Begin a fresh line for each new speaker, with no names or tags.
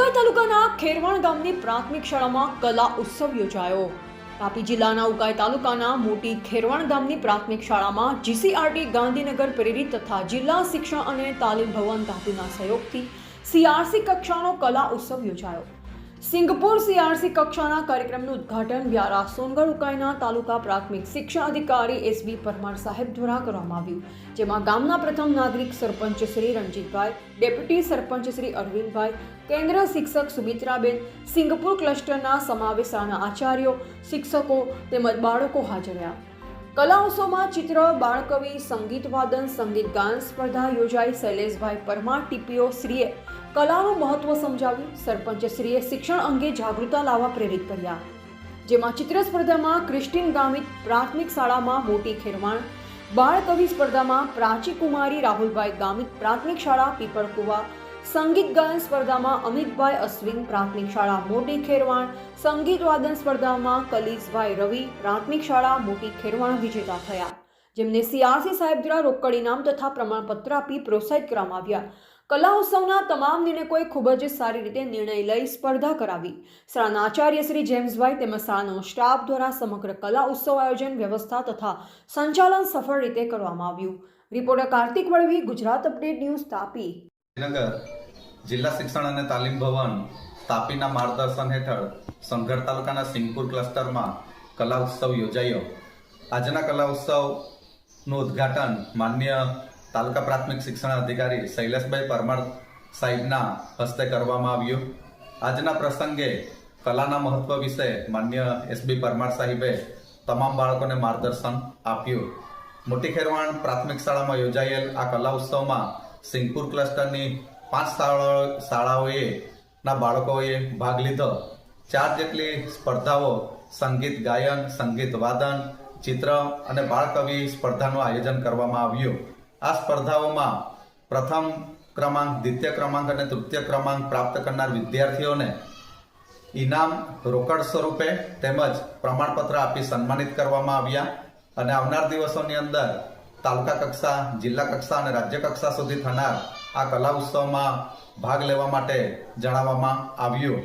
ઉકાઈ તાલુકાના ખેરવાણ ગામની પ્રાથમિક શાળામાં કલા ઉત્સવ યોજાયો। તાપી જિલ્લાના ઉકાઈ તાલુકાના મોટી ખેરવાણ ગામની પ્રાથમિક શાળામાં જીસીઆરટી ગાંધીનગર પ્રેરિત તથા જિલ્લા શિક્ષણ અને તાલીમ ભવન તાપીના સહયોગથી સીઆરસી કક્ષાનો કલા ઉત્સવ યોજાયો। સિંગપુર સીઆરસી કક્ષાના કાર્યક્રમનું ઉદ્ઘાટન વ્યારા સોનગઢ ઉકાઈના તાલુકા પ્રાથમિક શિક્ષણ અધિકારી એસબી પરમાર સાહેબ દ્વારા કરવામાં આવ્યું, જેમાં ગામના પ્રથમ નાગરિક સરપંચ શ્રી રણજીતભાઈ, ડેપ્યુટી સરપંચ શ્રી અરવિંદભાઈ, કેન્દ્ર શિક્ષક સુમિત્રાબેન, સિંગપુર ક્લસ્ટરના સમાવેશના આચાર્યો, શિક્ષકો તેમજ બાળકો હાજર રહ્યા। કલા ઉત્સવમાં ચિત્ર, બાળકવિ, સંગીત વાદન, સંગીત ગાયન સ્પર્ધા યોજાઈ। શૈલેષભાઈ પરમાર ટીપીઓ શ્રીએ કલાનું મહત્વ સમજાવ્યું। સરપંચ શ્રીએ શિક્ષણ અંગે જાગૃતતા લાવવા પ્રેરિત કર્યા, જેમાં ચિત્ર સ્પર્ધામાં ક્રિસ્ટીન ગામિત પ્રાથમિક શાળામાં મોટી ખેરવાણ, બાળકવિ સ્પર્ધામાં પ્રાચી કુમારી રાહુલભાઈ ગામિત પ્રાથમિક શાળા પીપળકુવા, સંગીત ગાયન સ્પર્ધામાં અમિતભાઈ અશ્વિન પ્રાથમિક શાળા મોટી ખેરવાણ, સંગીત વાદન સ્પર્ધામાં કલીસભાઈ રવિ પ્રાથમિક શાળા મોટી ખેરવાણ વિજેતા થયા, જેમને સીઆરસી સાહેબ દ્વારા રોકડ ઇનામ તથા પ્રમાણપત્ર આપી પ્રોત્સાહિત કરવામાં આવ્યા। કલા ઉત્સવના તમામ નિર્ણયકોએ ખૂબ જ સારી રીતે નિર્ણય લઈ સ્પર્ધા કરાવી। શાળાના આચાર્ય શ્રી જેમ્સભાઈ તેમજ શાળાનો સ્ટાફ દ્વારા સમગ્ર કલા ઉત્સવ આયોજન, વ્યવસ્થા તથા સંચાલન સફળ રીતે કરવામાં આવ્યું। Reporter Kartik Valvi, Gujarat update news, Tapi.
જિલ્લા શિક્ષણ અને તાલીમ ભવન તાપીના માર્ગદર્શન હેઠળ સોનગઢ તાલુકાના સિંગપુર ક્લસ્ટરમાં કલા ઉત્સવ યોજાયો। આજના કલા ઉત્સવનું ઉદ્ઘાટન માનનીય તાલુકા પ્રાથમિક શિક્ષણ અધિકારી શૈલેષભાઈ પરમાર સાહેબના હસ્તે કરવામાં આવ્યું। આજના પ્રસંગે કલાના મહત્વ વિશે માનનીય એસબી પરમાર સાહેબે તમામ બાળકોને માર્ગદર્શન આપ્યું। મોટી ખેરવાણ પ્રાથમિક શાળામાં યોજાયેલ આ કલા ઉત્સવમાં સિંગપુર ક્લસ્ટરની 5 શાળાઓના બાળકોએ ભાગ લીધો। 4 જેટલી સ્પર્ધાઓ સંગીત ગાયન, સંગીત વાદન, ચિત્ર અને બાળકવિ સ્પર્ધાનું આયોજન કરવામાં આવ્યું। આ સ્પર્ધાઓમાં પ્રથમ ક્રમાંક, દ્વિતીય ક્રમાંક અને તૃતીય ક્રમાંક પ્રાપ્ત કરનાર વિદ્યાર્થીઓને ઇનામ રોકડ સ્વરૂપે તેમજ પ્રમાણપત્ર આપી સન્માનિત કરવામાં આવ્યા અને આવનાર દિવસોની અંદર તાલુકા કક્ષા, જિલ્લા કક્ષા અને રાજ્ય કક્ષા સુધી થનાર આ કલા ઉત્સવમાં ભાગ લેવા માટે જણાવવામાં આવ્યું।